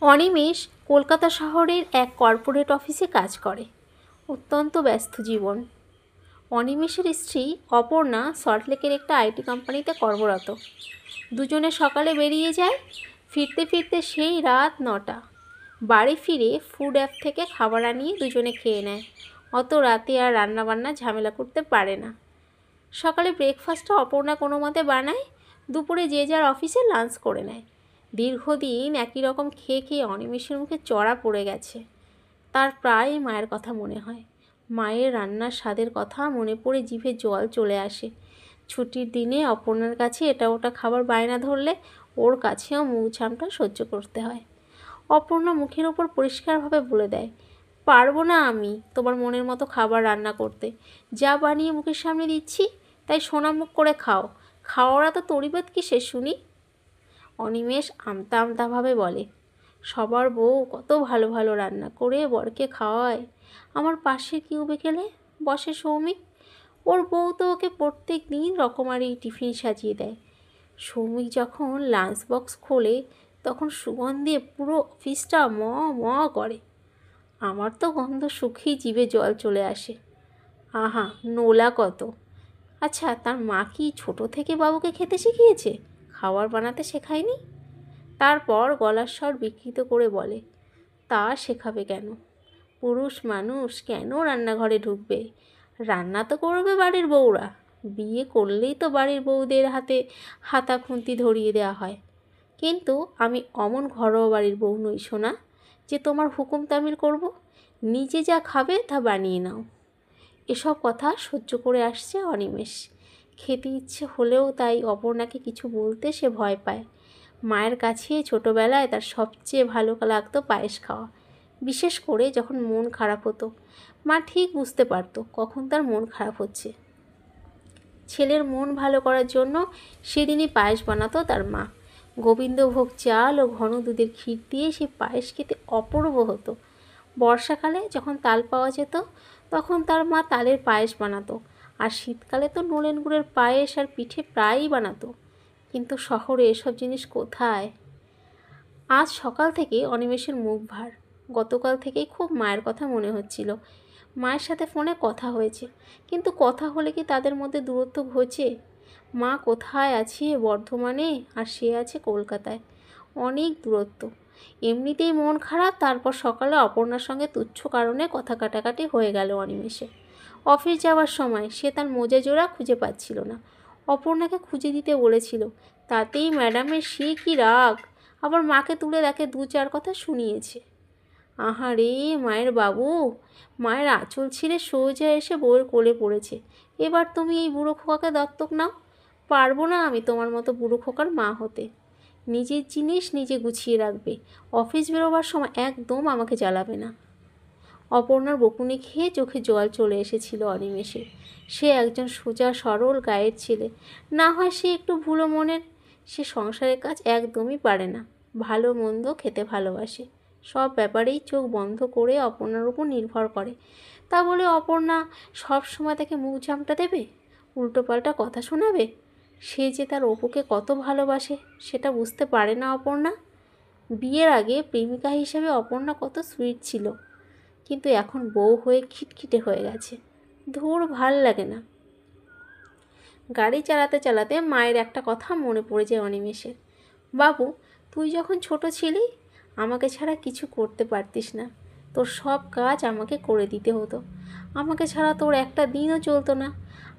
অনিমেষ কলকাতা শহরের এক কর্পোরেট অফিসে কাজ করে। অত্যন্ত ব্যস্ত জীবন। অনিমেষের স্ত্রী অপর্ণা সল্টলেকের একটা আইটি কোম্পানিতে কর্মরত। দুজনে সকালে বেরিয়ে যায়, ফিরতে ফিরতে সেই রাত 9টা। বাড়ি ফিরে ফুড অ্যাপ থেকে খাবার আনিয়ে দুজনে খেয়ে নেয়। অত রাতে আর রান্নাবান্না ঝামেলা করতে পারে না। সকালে ব্রেকফাস্টটা অপর্ণা কোনো মতে বানায়, দুপুরে যে যার অফিসে লাঞ্চ করে নেয়। দীর্ঘদিন একই রকম খেয়ে খেয়ে অনিমেষের মুখে চড়া পড়ে গেছে। তার প্রায় মায়ের কথা মনে হয়। মায়ের রান্নার স্বাদের কথা মনে পড়ে জিভে জল চলে আসে। ছুটির দিনে অপর্ণার কাছে এটা ওটা খাবার বায়না ধরলে ওর কাছেও মুখ ঝামটা সহ্য করতে হয়। অপর্ণা মুখের ওপর পরিষ্কারভাবে বলে দেয়, পারবো না আমি তোমার মনের মতো খাবার রান্না করতে। যা বানিয়ে মুখের সামনে দিচ্ছি তাই সোনামুখ করে খাও। খাওয়ার তো তরিবাদ কিসের শুনি? অনিমেষ আমতা আমতাভাবে বলে, সবার বউ কত ভালো ভালো রান্না করে বরকে খাওয়ায়। আমার পাশের কিউবে গেলে বসে সৌমিক, ওর বউ তো ওকে প্রত্যেক দিন রকমারি টিফিন সাজিয়ে দেয়। সৌমিক যখন লাঞ্চ বক্স খোলে তখন সুগন্ধে পুরো অফিসটা ম ম করে। আমার তো গন্ধ শুকিয়ে জিভে জল চলে আসে। আহা, নোলা কত! আচ্ছা, তার মা কি ছোট থেকে বাবুকে খেতে শিখিয়েছে, খাবার বানাতে শেখায়নি? তারপর গলার স্বর বিকৃত করে বলে, তা শেখাবে কেন? পুরুষ মানুষ কেন রান্নাঘরে ঢুকবে? রান্না তো করবে বাড়ির বউরা। বিয়ে করলেই তো বাড়ির বউদের হাতে হাতা খুন্তি ধরিয়ে দেওয়া হয়। কিন্তু আমি অমন ঘরোয়া বাড়ির বউ নই সোনা, যে তোমার হুকুম তামিল করব। নিজে যা খাবে তা বানিয়ে নাও। এসব কথা সহ্য করে আসছে অনিমেষ। খেতে ইচ্ছে হলেও তাই অপর্ণাকে কিছু বলতে সে ভয় পায়। মায়ের কাছে ছোটোবেলায় তার সবচেয়ে ভালো লাগতো পায়েস খাওয়া, বিশেষ করে যখন মন খারাপ হতো। মা ঠিক বুঝতে পারতো কখন তার মন খারাপ হচ্ছে। ছেলের মন ভালো করার জন্য সেদিনই পায়েস বানাতো তার মা। গোবিন্দভোগ চাল ও ঘন দুধের ক্ষীর দিয়ে সে পায়েস খেতে অপূর্ব হতো। বর্ষাকালে যখন তাল পাওয়া যেত তখন তার মা তালের পায়েস বানাতো, আর শীতকালে তো নলেন গুড়ের পায়েস আর পিঠে প্রায়ই বানাতো। কিন্তু শহরে এসব জিনিস কোথায়? আজ সকাল থেকে অনিমেষের মুখ ভার। গতকাল থেকেই খুব মায়ের কথা মনে হচ্ছিল। মায়ের সাথে ফোনে কথা হয়েছে, কিন্তু কথা হলে কি তাদের মধ্যে দূরত্ব ঘোচে? মা কোথায় আছে বর্ধমানে, আর সে আছে কলকাতায়। অনেক দূরত্ব। এমনিতেই মন খারাপ, তারপর সকালে অপর্ণার সঙ্গে তুচ্ছ কারণে কথা কাটাকাটি হয়ে গেল অনিমেষে। অফিস যাওয়ার সময় সে তার মোজা জোড়া খুঁজে পাচ্ছিল না। অপর্ণাকে খুঁজে দিতে বলেছিল, তাতেই ম্যাডামের সে কি রাগ। আবার মাকে তুলে দেখে 2-4 কথা শুনিয়েছে। আহারে মায়ের বাবু, মায়ের আঁচল ছিঁড়ে সোজা এসে বউয়ের কোলে পড়েছে। এবার তুমি এই বুড়ো খোকাকে দত্তক নাও। পারবো না আমি তোমার মতো বুড়ো খোকার মা হতে। নিজের জিনিস নিজে গুছিয়ে রাখবে, অফিস বেরোবার সময় একদম আমাকে জ্বালাবে না। অপর্ণার বকুনি খেয়ে চোখে জল চলে এসেছিল অনিমেষের। সে একজন সোজা সরল গায়ের ছেলে, না হয় সে একটু ভুলো মনের। সে সংসারের কাজ একদমই পারে না, ভালো মন্দ খেতে ভালোবাসে। সব ব্যাপারেই চোখ বন্ধ করে অপর্ণার উপর নির্ভর করে। তা বলে অপর্ণা সব সময় তাকে মুখ ঝামটা দেবে, উল্টোপাল্টা কথা শোনাবে? সে যে তার অপুকে কত ভালোবাসে সেটা বুঝতে পারে না অপর্ণা। বিয়ের আগে প্রেমিকা হিসেবে অপর্ণা কত সুইট ছিল, কিন্তু এখন বউ হয়ে খিটখিটে হয়ে গেছে। ধুর, ভাল লাগে না। গাড়ি চালাতে চালাতে মায়ের একটা কথা মনে পড়ে যায় অনিমেষের। বাবু, তুই যখন ছোট ছিলি আমাকে ছাড়া কিছু করতে পারতিস না। তোর সব কাজ আমাকে করে দিতে হতো। আমাকে ছাড়া তোর একটা দিনও চলতো না।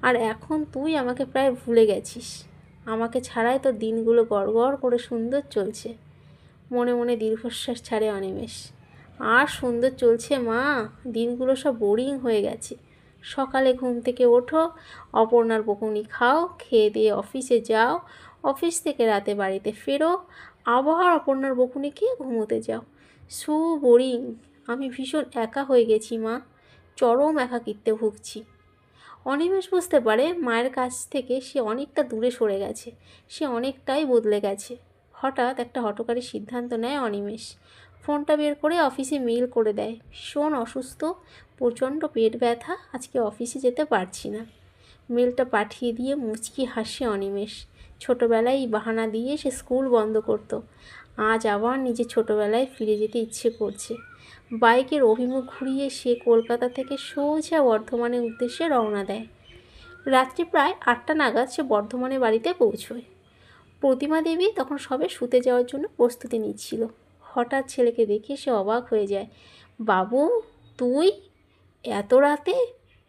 আর এখন তুই আমাকে প্রায় ভুলে গেছিস। আমাকে ছাড়াই তোর দিনগুলো গড়গড় করে সুন্দর চলছে। মনে মনে দীর্ঘশ্বাস ছাড়ে অনিমেষ। আর সুন্দর চলছে মা, দিনগুলো সব বোরিং হয়ে গেছে। সকালে ঘুম থেকে ওঠো, অপর্ণার বকুনি খাও, খেয়ে দিয়ে অফিসে যাও, অফিস থেকে রাতে বাড়িতে ফেরো, আবার অপর্ণার বকুনি খেয়ে ঘুমোতে যাও। So boring. আমি ভীষণ একা হয়ে গেছি মা, চরম একাকিত্বে ভুগছি। অনিমেষ বুঝতে পারে মায়ের কাছ থেকে সে অনেকটা দূরে সরে গেছে, সে অনেকটাই বদলে গেছে। হঠাৎ একটা হঠকারী সিদ্ধান্ত নেয় অনিমেষ। ফোনটা বের করে অফিসে মেইল করে দেয়, ভীষণ অসুস্থ, প্রচণ্ড পেট ব্যথা, আজকে অফিসে যেতে পারছি না। মেলটা পাঠিয়ে দিয়ে মুচকি হাসে অনিমেষ। ছোটোবেলায় এই বাহানা দিয়ে সে স্কুল বন্ধ করত, আজ আবার নিজের ছোটোবেলায় ফিরে যেতে ইচ্ছে করছে। বাইকের অভিমুখ ঘুরিয়ে সে কলকাতা থেকে সোজা বর্ধমানের উদ্দেশ্যে রওনা দেয়। রাত্রি প্রায় 8টা নাগাদ সে বর্ধমানের বাড়িতে পৌঁছয়। প্রতিমা দেবী তখন সবে শুতে যাওয়ার জন্য প্রস্তুতি নিচ্ছিল। হঠাৎ ছেলেকে দেখে সে অবাক হয়ে যায়। বাবু, তুই এত রাতে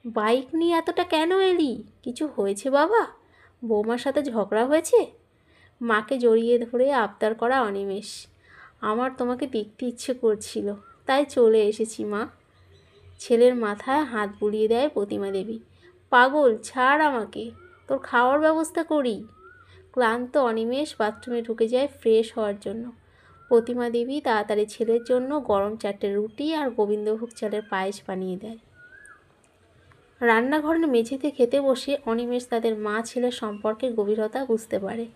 বাইক নিয়ে এতটা কেন এলি? কিছু হয়েছে বাবা? বৌমার সাথে ঝগড়া হয়েছে? মাকে জড়িয়ে ধরে আবদার করা অনিমেষ। আমার তোমাকে দেখতে ইচ্ছে করছিল, তাই চলে এসেছি মা। ছেলের মাথায় হাত বুলিয়ে দেয় প্রতিমা দেবী। পাগল, ছাড় আমাকে, তোর খাওয়ার ব্যবস্থা করি। ক্লান্ত অনিমেষ বাথরুমে ঢুকে যায় ফ্রেশ হওয়ার জন্য। প্রতিমা দেবী তাড়াতাড়ি ছেলের জন্য গরম 4টে রুটি আর গোবিন্দভোগ চালের পায়েস বানিয়ে দেয়। রান্নাঘরের মেঝেতে খেতে বসে অনিমেষ তাদের মা ছেলের সম্পর্কের গভীরতা বুঝতে পারে।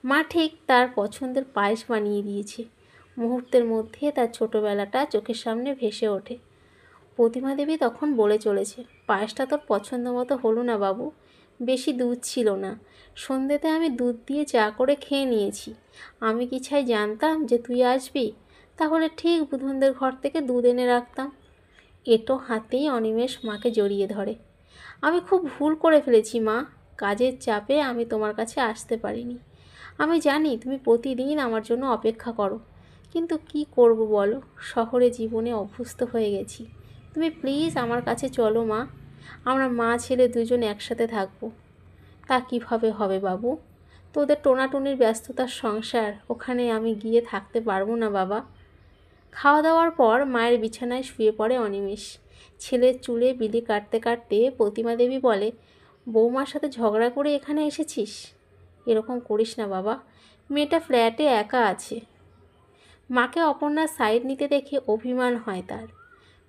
মা ঠিক তার পছন্দের পায়েস বানিয়ে দিয়েছে। মুহূর্তের মধ্যে তার ছোটোবেলাটা চোখের সামনে ভেসে ওঠে। প্রতিমা দেবী তখন বলে চলেছে, পায়েসটা তোর পছন্দ মতো হলো না বাবু, বেশি দুধ ছিল না। সন্ধ্যেতে আমি দুধ দিয়ে চা করে খেয়ে নিয়েছি। আমি কি ছাই জানতাম যে তুই আসবি? তাহলে ঠিক বুধনদের ঘর থেকে দুধ এনে রাখতাম। এটো হাতেই অনিমেষ মাকে জড়িয়ে ধরে। আমি খুব ভুল করে ফেলেছি মা, কাজের চাপে আমি তোমার কাছে আসতে পারিনি। আমি জানি তুমি প্রতিদিন আমার জন্য অপেক্ষা করো, কিন্তু কি করব বলো, শহরে জীবনে অভ্যস্ত হয়ে গেছি। তুমি প্লিজ আমার কাছে চলো মা, আমরা মা ছেলে দুজন একসাথে থাকবো। তা কীভাবে হবে বাবু? তোদের টোনাটুনির ব্যস্ততার সংসার, ওখানে আমি গিয়ে থাকতে পারবো না বাবা। খাওয়া দাওয়ার পর মায়ের বিছানায় শুয়ে পড়ে অনিমেষ। ছেলের চুলে বিলি কাটতে কাটতে প্রতিমা দেবী বলে, বৌমার সাথে ঝগড়া করে এখানে এসেছিস? এরকম করিস না বাবা, মেয়েটা ফ্ল্যাটে একা আছে। মাকে অপর্ণার সাইড নিতে দেখে অভিমান হয় তার।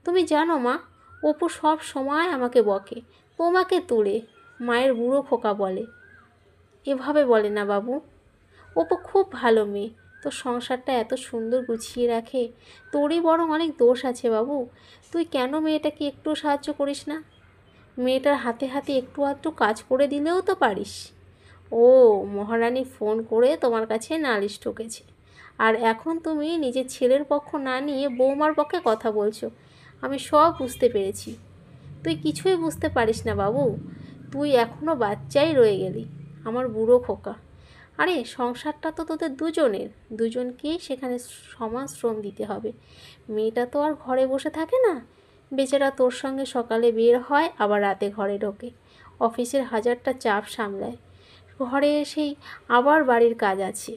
তুমি জানো মা, অপু সব সময় আমাকে বকে, তোমাকে তুলে মায়ের বুড়ো খোকা বলে। এভাবে বলে না বাবু, অপু খুব ভালো মেয়ে, তোর সংসারটা এত সুন্দর গুছিয়ে রাখে। তোরই বরং অনেক দোষ আছে বাবু, তুই কেন মেয়েটাকে একটু সাহায্য করিস না? মেয়েটার হাতে হাতে একটু আধটু কাজ করে দিলেও তো পারিস। ও, মহারানী ফোন করে তোমার কাছে নালিশ ঠকেছে, আর এখন তুমি নিজের ছেলের পক্ষ না নিয়ে বৌমার পক্ষে কথা বলছো। আমি সব বুঝতে পেরেছি। তুই কিছুই বুঝতে পারিস না বাবু, তুই এখনও বাচ্চাই রয়ে গেলি, আমার বুড়ো খোকা। আরে সংসারটা তো তোদের দুজনের, দুজনকেই সেখানে সমান শ্রম দিতে হবে। মেয়েটা তো আর ঘরে বসে থাকে না, বেচারা তোর সঙ্গে সকালে বের হয়, আবার রাতে ঘরে ঢোকে, অফিসের হাজারটা চাপ সামলায়, ঘরে এসেই আবার বাড়ির কাজ আছে।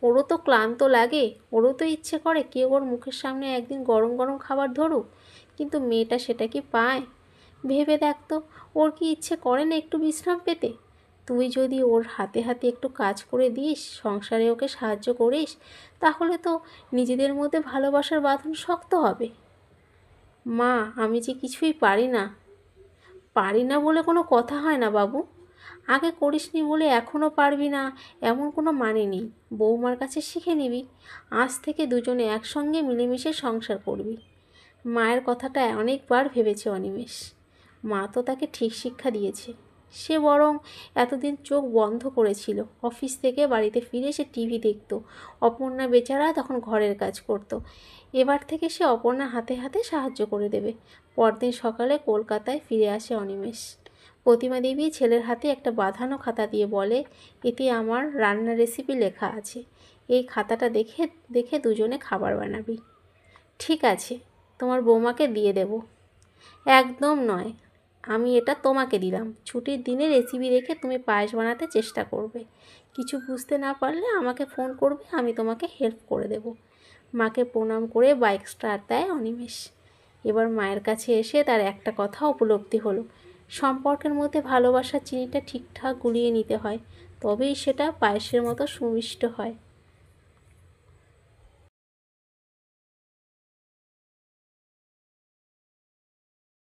ওরও তো ক্লান্ত লাগে, ওরও তো ইচ্ছে করে কেউ ওর মুখের সামনে একদিন গরম গরম খাবার ধরুক, কিন্তু মেয়েটা সেটা কি পায়? ভেবে দেখ তো, ওর কি ইচ্ছে করে না একটু বিশ্রাম পেতে? তুই যদি ওর হাতে হাতে একটু কাজ করে দিস, সংসারে ওকে সাহায্য করিস, তাহলে তো নিজেদের মধ্যে ভালোবাসার বাঁধন শক্ত হবে। মা, আমি যে কিছুই পারি না। পারি না বলে কোনো কথা হয় না বাবু। আগে করিসনি বলে এখনও পারবি না এমন কোনো মানে নেই। বৌমার কাছে শিখে নিবি, আজ থেকে দুজনে একসঙ্গে মিলেমিশে সংসার করবি। মায়ের কথাটা অনেকবার ভেবেছে অনিমেষ। মা তো তাকে ঠিক শিক্ষা দিয়েছে। সে বরং এতদিন চোখ বন্ধ করেছিল। অফিস থেকে বাড়িতে ফিরে সে টিভি দেখত, অপর্ণা বেচারা তখন ঘরের কাজ করত। এবার থেকে সে অপর্ণা হাতে হাতে সাহায্য করে দেবে। পরদিন সকালে কলকাতায় ফিরে আসে অনিমেষ। প্রতিমা দেবী ছেলের হাতে একটা বাঁধানো খাতা দিয়ে বলে, এতে আমার রান্নার রেসিপি লেখা আছে, এই খাতাটা দেখে দেখে দুজনে খাবার বানাবি। ঠিক আছে, তোমার বৌমাকে দিয়ে দেব। একদম নয়, আমি এটা তোমাকে দিলাম। ছুটির দিনে রেসিপি রেখে তুমি পায়েস বানাতে চেষ্টা করবে। কিছু বুঝতে না পারলে আমাকে ফোন করবে, আমি তোমাকে হেল্প করে দেব। মাকে প্রণাম করে বাইক স্টার্ট দেয় অনিমেষ। এবার মায়ের কাছে এসে তার একটা কথা উপলব্ধি হলো, সম্পর্কের মধ্যে ভালোবাসার চিনিটা ঠিকঠাক গুলিয়ে নিতে হয়, তবেই সেটা পায়েসের মতো সুমিষ্ট হয়।